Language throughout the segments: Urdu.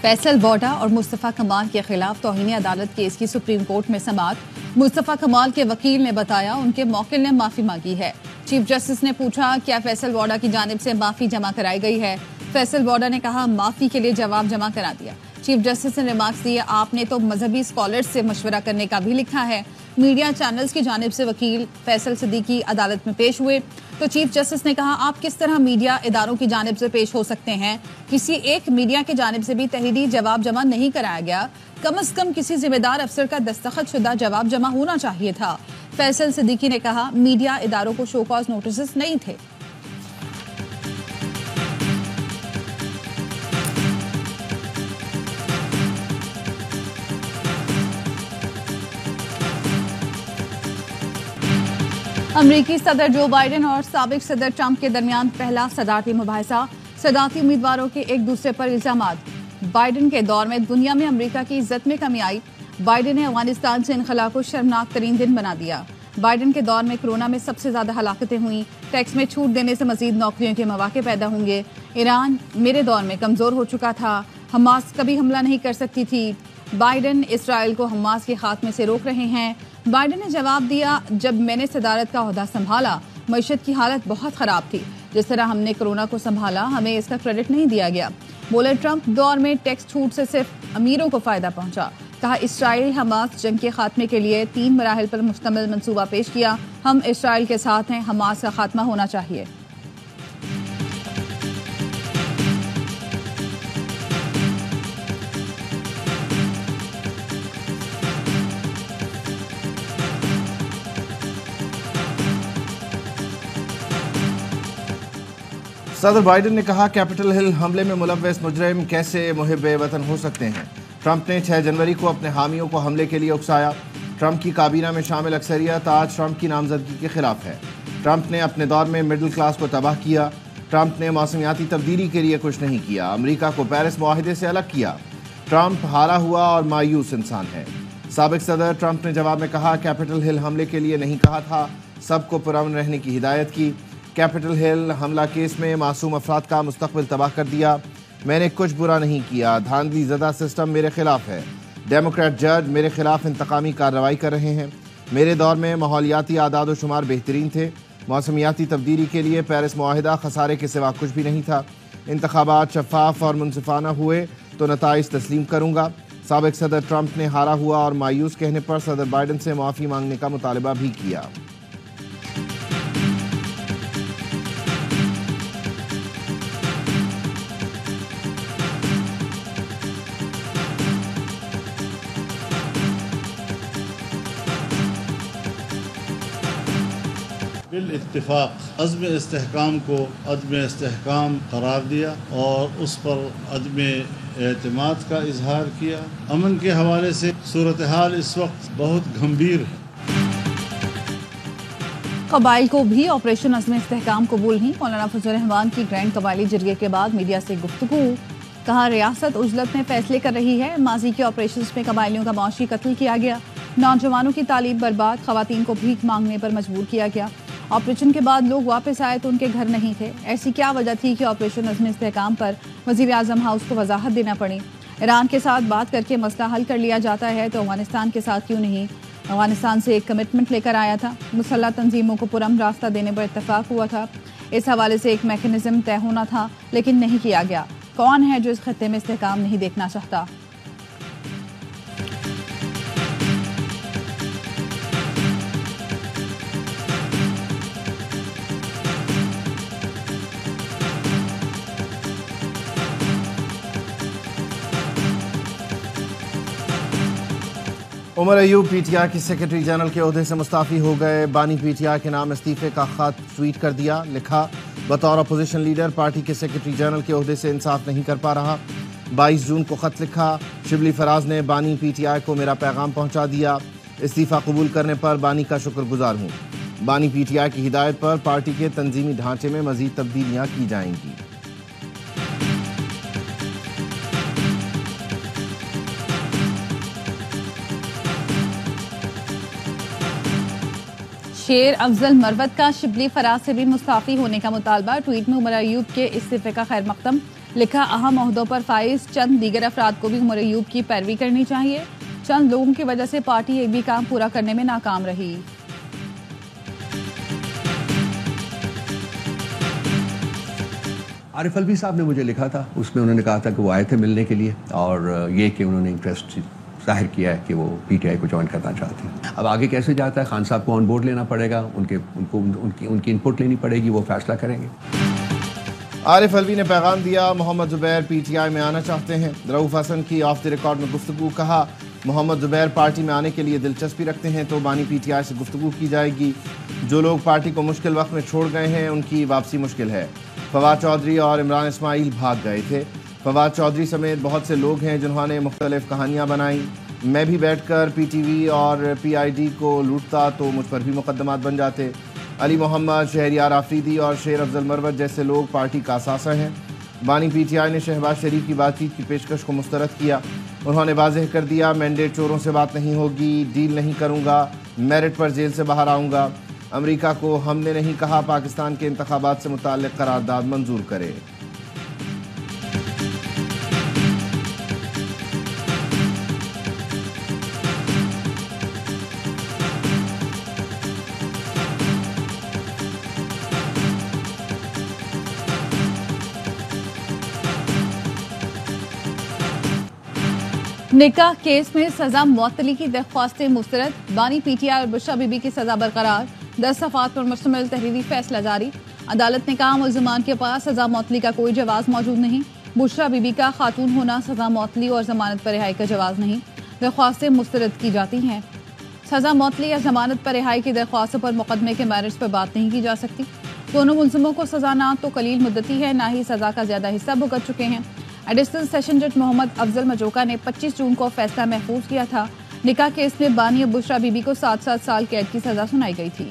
فیصل ووڈا اور مصطفیٰ کمال کے خلاف توہین عدالت کیس کی سپریم کورٹ میں سماعت۔ مصطفیٰ کمال کے وکیل نے بتایا ان کے موکل نے معافی مانگی ہے۔ چیف جسٹس نے پوچھا کیا فیصل ووڈا کی جانب سے معافی جمع کرائی گئی ہے؟ فیصل ووڈا نے کہا معافی کے لیے جواب جمع کرا دیا۔ چیف جسٹس نے ریمارکس دیے آپ نے تو مذہبی اسکالرز سے مشورہ کرنے کا بھی لکھا ہے۔ میڈیا چینلز کی جانب سے وکیل فیصل صدیقی عدالت میں پیش ہوئے تو چیف جسٹس نے کہا آپ کس طرح میڈیا اداروں کی جانب سے پیش ہو سکتے ہیں؟ کسی ایک میڈیا کی جانب سے بھی تحریری جواب جمع نہیں کرایا گیا، کم از کم کسی ذمہ دار افسر کا دستخط شدہ جواب جمع ہونا چاہیے تھا۔ فیصل صدیقی نے کہا میڈیا اداروں کو شو کاز نوٹسز نہیں تھے۔ امریکی صدر جو بائیڈن اور سابق صدر ٹرمپ کے درمیان پہلا صدارتی مباحثہ، صدارتی امیدواروں کے ایک دوسرے پر الزامات۔ بائیڈن کے دور میں دنیا میں امریکہ کی عزت میں کمی آئی، بائیڈن نے افغانستان سے انخلا کو شرمناک ترین دن بنا دیا۔ بائیڈن کے دور میں کورونا میں سب سے زیادہ ہلاکتیں ہوئیں، ٹیکس میں چھوٹ دینے سے مزید نوکریوں کے مواقع پیدا ہوں گے۔ ایران میرے دور میں کمزور ہو چکا تھا، حماس کبھی حملہ نہیں کر سکتی تھی۔ بائیڈن اسرائیل کو حماس کے خاتمے سے روک رہے ہیں۔ بائیڈن نے جواب دیا جب میں نے صدارت کا عہدہ سنبھالا معیشت کی حالت بہت خراب تھی، جس طرح ہم نے کورونا کو سنبھالا ہمیں اس کا کریڈٹ نہیں دیا گیا۔ بولے ٹرمپ دور میں ٹیکس چھوٹ سے صرف امیروں کو فائدہ پہنچا۔ کہا اسرائیل حماس جنگ کے خاتمے کے لیے 3 مراحل پر مشتمل منصوبہ پیش کیا، ہم اسرائیل کے ساتھ ہیں، حماس کا خاتمہ ہونا چاہیے۔ صدر بائیڈن نے کہا کیپٹل ہل حملے میں ملوث مجرم کیسے محب وطن ہو سکتے ہیں۔ ٹرمپ نے 6 جنوری کو اپنے حامیوں کو حملے کے لیے اکسایا۔ ٹرمپ کی کابینہ میں شامل اکثریت آج ٹرمپ کی نامزدگی کے خلاف ہے۔ ٹرمپ نے اپنے دور میں مڈل کلاس کو تباہ کیا۔ ٹرمپ نے موسمیاتی تبدیلی کے لیے کچھ نہیں کیا، امریکہ کو پیرس معاہدے سے الگ کیا۔ ٹرمپ ہارا ہوا اور مایوس انسان ہے۔ سابق صدر ٹرمپ نے جواب میں کہا کیپٹل ہل حملے کے لیے نہیں کہا تھا، سب کو پرامن رہنے کی ہدایت کی۔ کیپٹل ہل حملہ کیس میں معصوم افراد کا مستقبل تباہ کر دیا۔ میں نے کچھ برا نہیں کیا، دھاندلی زدہ سسٹم میرے خلاف ہے۔ ڈیموکریٹ جج میرے خلاف انتقامی کارروائی کر رہے ہیں۔ میرے دور میں ماحولیاتی اعداد و شمار بہترین تھے، موسمیاتی تبدیلی کے لیے پیرس معاہدہ خسارے کے سوا کچھ بھی نہیں تھا۔ انتخابات شفاف اور منصفانہ ہوئے تو نتائج تسلیم کروں گا۔ سابق صدر ٹرمپ نے ہارا ہوا اور مایوس کہنے پر صدر بائیڈن سے معافی مانگنے کا مطالبہ بھی کیا۔ بالاتفاق عزم استحکام کو عدم استحکام قرار دیا اور اس پر عدم اعتماد کا اظہار کیا۔ امن کے حوالے سے صورتحال اس وقت بہت گھمبیر ہے۔ قبائل کو بھی آپریشن عزم استحکام قبول نہیں، مولانا فضل الرحمان کی گرینڈ قبائلی جرگے کے بعد میڈیا سے گفتگو۔ کہا ریاست عجلت میں فیصلے کر رہی ہے، ماضی کے آپریشنز میں قبائلیوں کا معاشی قتل کیا گیا، نوجوانوں کی تعلیم برباد، خواتین کو بھیک مانگنے پر مجبور کیا گیا۔ آپریشن کے بعد لوگ واپس آئے تو ان کے گھر نہیں تھے، ایسی کیا وجہ تھی کہ آپریشن عزم استحکام پر وزیر اعظم ہاؤس کو وضاحت دینا پڑی؟ ایران کے ساتھ بات کر کے مسئلہ حل کر لیا جاتا ہے تو افغانستان کے ساتھ کیوں نہیں؟ افغانستان سے ایک کمٹمنٹ لے کر آیا تھا، مسلح تنظیموں کو پرامن راستہ دینے پر اتفاق ہوا تھا، اس حوالے سے ایک میکینزم طے ہونا تھا لیکن نہیں کیا گیا۔ کون ہے جو اس خطے میں استحکام نہیں دیکھنا چاہتا؟ Omar Ayub P T I کی سیکرٹری جنرل کے عہدے سے مستعفی ہو گئے۔ بانی پی ٹی آئی کے نام استعفے کا خط ٹویٹ کر دیا، لکھا بطور اپوزیشن لیڈر پارٹی کے سیکرٹری جنرل کے عہدے سے انصاف نہیں کر پا رہا۔ 22 جون کو خط لکھا، شبلی فراز نے بانی پی ٹی آئی کو میرا پیغام پہنچا دیا، استعفیٰ قبول کرنے پر بانی کا شکر گزار ہوں۔ بانی پی ٹی آئی کی ہدایت پر پارٹی کے تنظیمی ڈھانچے میں مزید تبدیلیاں کی جائیں گی۔ شیر افضل مروت کا شبلی فراز سے بھی مستعفی ہونے کا مطالبہ، ٹویٹ میں عمر ایوب کے استعفے کا خیر مقدم۔ لکھا اہم عہدوں پر فائز چند دیگر افراد کو بھی عمر ایوب کی پیروی کرنی چاہیے. چند لوگوں کی وجہ سے پارٹی ایک بھی کام پورا کرنے میں ناکام رہی. عارف الوی صاحب نے مجھے لکھا تھا, اس میں انہوں نے کہا تھا کہ وہ آئے تھے ملنے کے لیے اور یہ کہ انہوں نے انٹرسٹ ظاہر کیا ہے کہ وہ پی ٹی آئی کو جوائن کرنا چاہتے ہیں. اب آگے کیسے جاتا ہے, خان صاحب کو آن بورڈ لینا پڑے گا, ان کی انپٹ لینی پڑے گی, وہ فیصلہ کریں گے. عارف الوی نے پیغام دیا, محمد زبیر پی ٹی آئی میں آنا چاہتے ہیں. رؤوف حسن کی آف دی ریکارڈ میں گفتگو, کہا محمد زبیر پارٹی میں آنے کے لیے دلچسپی رکھتے ہیں تو بانی پی ٹی آئی سے گفتگو کی جائے گی. جو لوگ پارٹی کو مشکل وقت میں چھوڑ گئے ہیں ان کی واپسی مشکل ہے. فواد چودھری اور عمران اسماعیل بھاگ گئے تھے. فواد چودھری سمیت بہت سے لوگ ہیں جنہوں نے مختلف کہانیاں بنائیں. میں بھی بیٹھ کر پی ٹی وی اور پی آئی ڈی کو لوٹتا تو مجھ پر بھی مقدمات بن جاتے. علی محمد, شہریار آفریدی اور شیر افضل مروت جیسے لوگ پارٹی کا اثاثہ ہیں. بانی پی ٹی آئی نے شہباز شریف کی بات چیت کی پیشکش کو مسترد کیا. انہوں نے واضح کر دیا, مینڈیٹ چوروں سے بات نہیں ہوگی, ڈیل نہیں کروں گا, میرٹ پر جیل سے باہر آؤں گا. امریکہ کو ہم نے نہیں کہا پاکستان کے انتخابات سے متعلق قرارداد منظور کرے. نکاح کیس میں سزا معطلی کی درخواستیں مسترد. بانی پی ٹی آئی اور بشرا بی بی کی سزا برقرار. 10 صفحات پر مشتمل تحریری فیصلہ جاری. عدالت نے کہا ملزمان کے پاس سزا معطلی کا کوئی جواز موجود نہیں. بشرا بی بی کا خاتون ہونا سزا معطلی اور ضمانت پر رہائی کا جواز نہیں. درخواستیں مسترد کی جاتی ہیں. سزا معطلی یا ضمانت پر رہائی کی درخواستوں پر مقدمے کے میرٹس پر بات نہیں کی جا سکتی. دونوں ملزموں کو سزا نہ تو قلیل مدتی ہے, نہ ہی سزا کا زیادہ حصہ بھگت چکے ہیں. ایڈیشنل سیشن جج محمد افضل مجوکا نے 25 جون کو فیصلہ محفوظ کیا تھا. نکاح کیس میں بانی اور بشرا بی بی کو 7 سال قید کی سزا سنائی گئی تھی.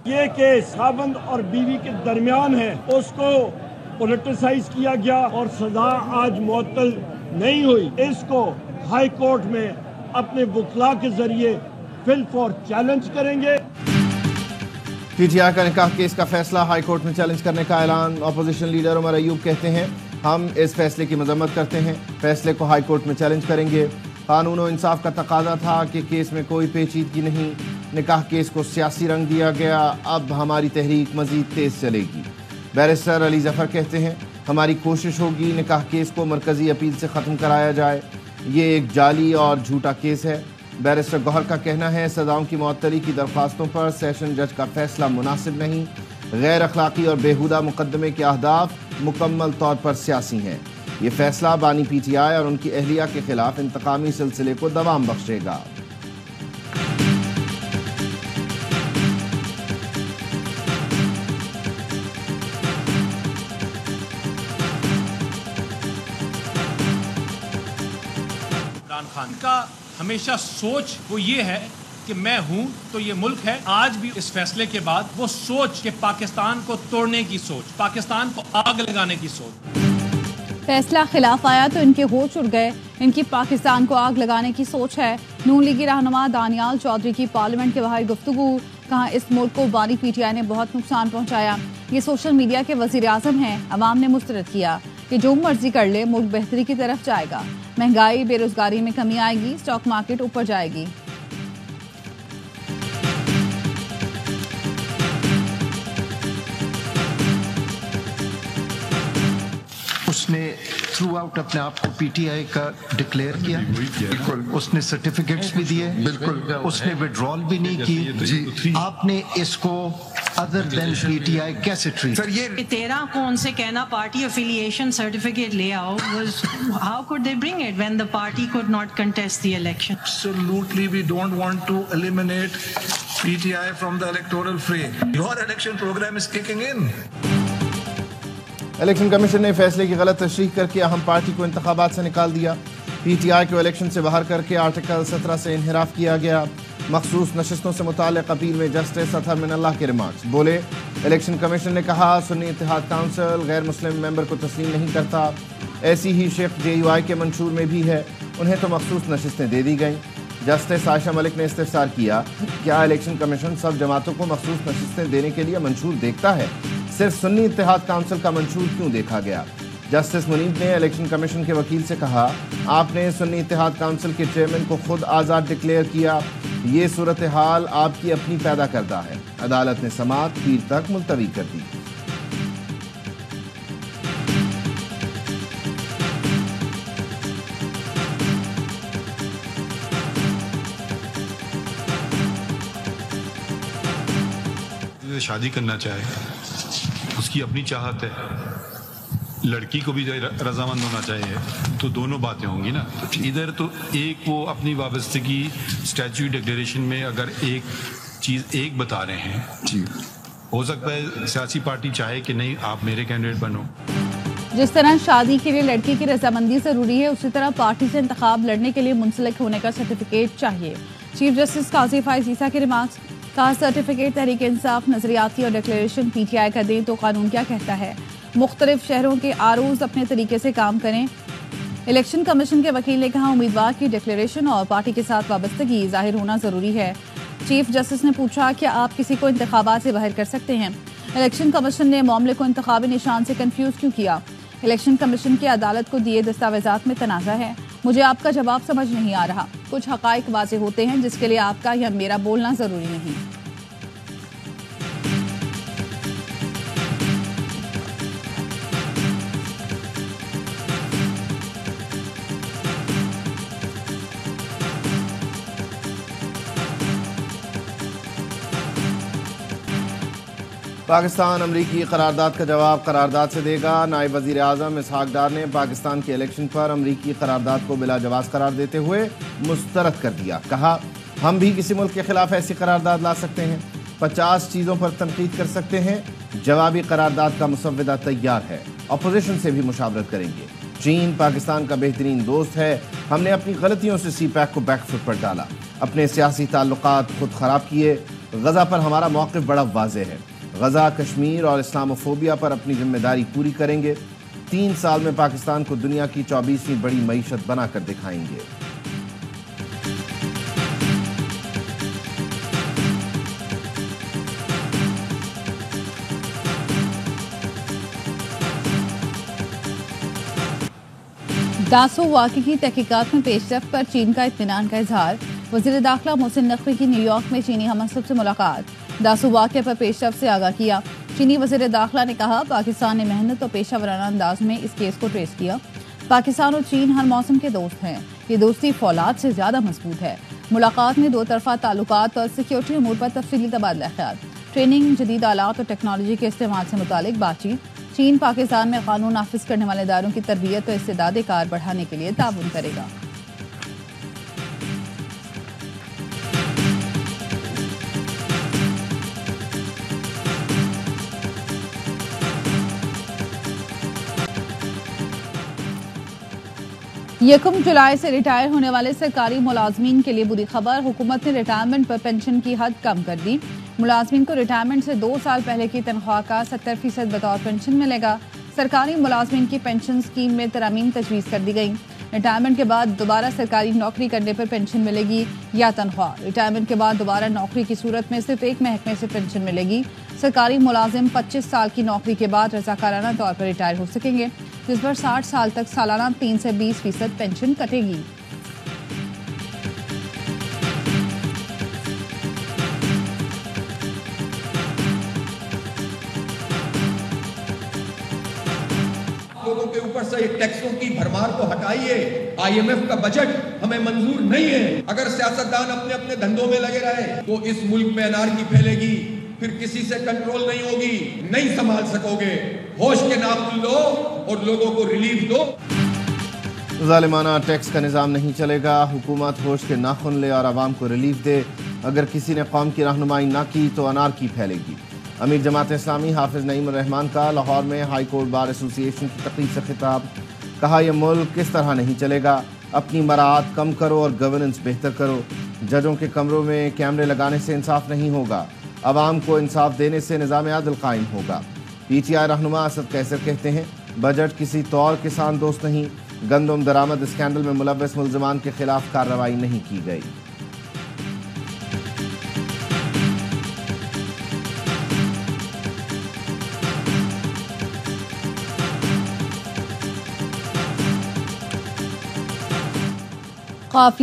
یہ کیس خاوند اور بیوی کے درمیان ہے, اس کو پولیٹیسائز کیا گیا اور سزا آج معطل نہیں ہوئی. اس کو ہائی کورٹ میں اپنے وکلاء کے ذریعے فل فور چیلنج کریں گے. پی ٹی آئی کا نکاح کیس کا فیصلہ ہائی کورٹ میں چیلنج کرنے کا اعلان. اپوزیشن لیڈر عمر ایوب کہتے ہیں ہم اس فیصلے کی مذمت کرتے ہیں, فیصلے کو ہائی کورٹ میں چیلنج کریں گے. قانون و انصاف کا تقاضا تھا کہ کیس میں کوئی پیچیدگی نہیں. نکاح کیس کو سیاسی رنگ دیا گیا, اب ہماری تحریک مزید تیز چلے گی. بیرسٹر علی ظفر کہتے ہیں ہماری کوشش ہوگی نکاح کیس کو مرکزی اپیل سے ختم کرایا جائے. یہ ایک جعلی اور جھوٹا کیس ہے. بیرسٹر گوہر کا کہنا ہے سزاؤں کی معطلی کی درخواستوں پر سیشن جج کا فیصلہ مناسب نہیں. غیر اخلاقی اور بیہودہ مقدمے کے اہداف مکمل طور پر سیاسی ہیں. یہ فیصلہ بانی پی ٹی آئی اور ان کی اہلیہ کے خلاف انتقامی سلسلے کو دوام بخشے گا. عمران خان کا ہمیشہ سوچ وہ یہ ہے کہ میں ہوں تو یہ ملک ہے. آج بھی اس فیصلے کے بعد وہ سوچ کہ پاکستان کو توڑنے کی سوچ, پاکستان کو آگ لگانے کی سوچ. فیصلہ خلاف آیا تو ان کے ہوش اڑ گئے. ان کی پاکستان کو آگ لگانے کی سوچ ہے. نون لیگی رہنما دانیال چودھری کی پارلیمنٹ کے باہر گفتگو, کہا اس ملک کو بانی پی ٹی آئی نے بہت نقصان پہنچایا. یہ سوشل میڈیا کے وزیر اعظم ہیں. عوام نے مسترد کیا کہ جو مرضی کر لے ملک بہتری کی طرف جائے گا. مہنگائی بے روزگاری میں کمی آئے گی, اسٹاک مارکیٹ اوپر جائے گی. اس نے تھرو آؤٹ اپنے آپ کو پی ٹی آئی کا ڈکلیئر کیا, اس نے سرٹیفکیٹس بھی دیے, اس نے وڈرال بھی نہیں کی. آپ نے اس کو other then P T I کیسے ٹریٹ؟ تیرا کون سے کہنا پارٹی افیلیشن سرٹیفکیٹ لے آؤ, how could they bring it when the party could not contest the election? Absolutely, we don't want to eliminate PTI from the electoral fray. Your election program is kicking in. Election commission نے فیصلے کی غلط تشریح کر کے اہم پارٹی کو انتخابات سے نکال دیا. پی ٹی آئی کو الیکشن سے باہر کر کے آرٹیکل 17 سے انحراف کیا گیا. مخصوص نشستوں سے متعلق اپیل میں جسٹس اطہر من اللہ کے ریمارکس. بولے الیکشن کمیشن نے کہا سنی اتحاد کونسل غیر مسلم ممبر کو تسلیم نہیں کرتا. ایسی ہی شق JUI کے منشور میں بھی ہے, انہیں تو مخصوص نشستیں دے دی گئیں. جسٹس عائشہ ملک نے استفسار کیا کیا الیکشن کمیشن سب جماعتوں کو مخصوص نشستیں دینے کے لیے منشور دیکھتا ہے, صرف سنی اتحاد کونسل کا منشور کیوں دیکھا گیا؟ جسٹس منیب نے الیکشن کمیشن کے وکیل سے کہا آپ نے سنی اتحاد کونسل کے چیئرمین کو خود آزاد ڈکلیئر کیا, یہ صورتحال آپ کی اپنی پیدا کردہ ہے. عدالت نے سماعت پیر تک ملتوی کر دی. شادی کرنا چاہے اس کی اپنی چاہت ہے, لڑکی کو بھی رضامند ہونا چاہیے, تو دونوں باتیں ہوں گی نا. تو ادھر تو ایک وہ اپنی وابستگی اسٹیچو ڈکلیریشن میں اگر ایک چیز ایک بتا رہے ہیں, جی ہو سکتا ہے سیاسی پارٹی چاہے کہ نہیں آپ میرے کینڈیڈیٹ بنو. جس طرح شادی کے لیے لڑکی کی رضامندی ضروری ہے, اسی طرح پارٹی سے انتخاب لڑنے کے لیے منسلک ہونے کا سرٹیفکیٹ چاہیے. چیف جسٹس قاضی فائز عیسیٰ کے ریمارکس. کہا سرٹیفکیٹ تحریک انصاف نظریاتی اور ڈکلیریشن PTI کا دیں تو قانون کیا کہتا ہے. مختلف شہروں کے ROs اپنے طریقے سے کام کریں. الیکشن کمیشن کے وکیل نے کہا امیدوار کی ڈکلیریشن اور پارٹی کے ساتھ وابستگی ظاہر ہونا ضروری ہے. چیف جسٹس نے پوچھا کہ آپ کسی کو انتخابات سے باہر کر سکتے ہیں. الیکشن کمیشن نے معاملے کو انتخابی نشان سے کنفیوز کیوں کیا؟ الیکشن کمیشن کی عدالت کو دیے دستاویزات میں تنازع ہے. مجھے آپ کا جواب سمجھ نہیں آ رہا. کچھ حقائق واضح ہوتے ہیں جس کے لیے آپ کا یا میرا بولنا ضروری نہیں. پاکستان امریکی قرارداد کا جواب قرارداد سے دے گا. نائب وزیر اعظم اسحاق ڈار نے پاکستان کے الیکشن پر امریکی قرارداد کو بلا جواز قرار دیتے ہوئے مسترد کر دیا. کہا ہم بھی کسی ملک کے خلاف ایسی قرارداد لا سکتے ہیں, 50 چیزوں پر تنقید کر سکتے ہیں, جوابی قرارداد کا مسودہ تیار ہے, اپوزیشن سے بھی مشاورت کریں گے. چین پاکستان کا بہترین دوست ہے, ہم نے اپنی غلطیوں سے CPEC کو بیک فٹ پر ڈالا, اپنے سیاسی تعلقات خود خراب کیے. غزہ پر ہمارا موقف بڑا واضح ہے, غزہ کشمیر اور اسلاموفوبیا پر اپنی ذمہ داری پوری کریں گے. 3 سال میں پاکستان کو دنیا کی 24ویں بڑی معیشت بنا کر دکھائیں گے. داسو واقعے کی تحقیقات میں پیش رفت پر چین کا اطمینان کا اظہار. وزیر داخلہ محسن نقوی کی نیو یارک میں چینی ہم منصب سے ملاقات. داسو واقعے پر پیش رفت سے آگاہ کیا. چینی وزیر داخلہ نے کہا پاکستان نے محنت اور پیشہ ورانہ انداز میں اس کیس کو ٹریس کیا. پاکستان اور چین ہر موسم کے دوست ہیں, یہ دوستی فولاد سے زیادہ مضبوط ہے. ملاقات میں 2 طرفہ تعلقات اور سیکیورٹی امور پر تفصیلی تبادلہ خیال, ٹریننگ, جدید آلات اور ٹیکنالوجی کے استعمال سے متعلق بات چیت. چین پاکستان میں قانون نافذ کرنے والے اداروں کی تربیت اور استعداد کار بڑھانے کے لیے تعاون کرے گا. یکم جولائی سے ریٹائر ہونے والے سرکاری ملازمین کے لیے بری خبر. حکومت نے ریٹائرمنٹ پر پینشن کی حد کم کر دی. ملازمین کو ریٹائرمنٹ سے 2 سال پہلے کی تنخواہ کا 70% بطور پینشن ملے گا. سرکاری ملازمین کی پینشن سکیم میں ترامیم تجویز کر دی گئی. ریٹائرمنٹ کے بعد دوبارہ سرکاری نوکری کرنے پر پینشن ملے گی یا تنخواہ. ریٹائرمنٹ کے بعد دوبارہ نوکری کی صورت میں صرف ایک محکمے سے پینشن ملے گی. سرکاری ملازم 25 سال کی نوکری کے بعد رضاکارانہ طور پر ریٹائر ہو سکیں گے, جس پر 60 سال تک سالانہ 3 سے 20% پینشن کٹے گی. لوگوں کے اوپر سے ٹیکسوں کی بھرمار کو ہٹائیے. IMF کا بجٹ ہمیں منظور نہیں ہے. اگر سیاستدان اپنے اپنے دھندوں میں لگے رہے تو اس ملک میں انارکی پھیلے گی, پھر کسی سے کنٹرول نہیں ہوگی, نہیں سنبھال سکو گے. ہوش کے ناخن لو اور لوگوں کو ریلیف دو. ظالمانہ ٹیکس کا نظام نہیں چلے گا. حکومت ہوش کے ناخن لے اور عوام کو ریلیف دے. اگر کسی نے قوم کی رہنمائی نہ کی تو انارکی پھیلے گی. امیر جماعت اسلامی حافظ نعیم الرحمان کا لاہور میں ہائی کورٹ بار ایسوسی ایشن کی تقریب سے خطاب. کہا یہ ملک کس طرح نہیں چلے گا. اپنی مراعات کم کرو اور گورننس بہتر کرو. ججوں کے کمروں میں کیمرے لگانے سے انصاف نہیں ہوگا. عوام کو انصاف دینے سے نظام عدل قائم ہوگا۔ پی ٹی آئی رہنما اسد قیصر کہتے ہیں بجٹ کسی طور کسان دوست نہیں، گندم درآمد اسکینڈل میں ملوث ملزمان کے خلاف کارروائی نہیں کی گئی۔ قافلے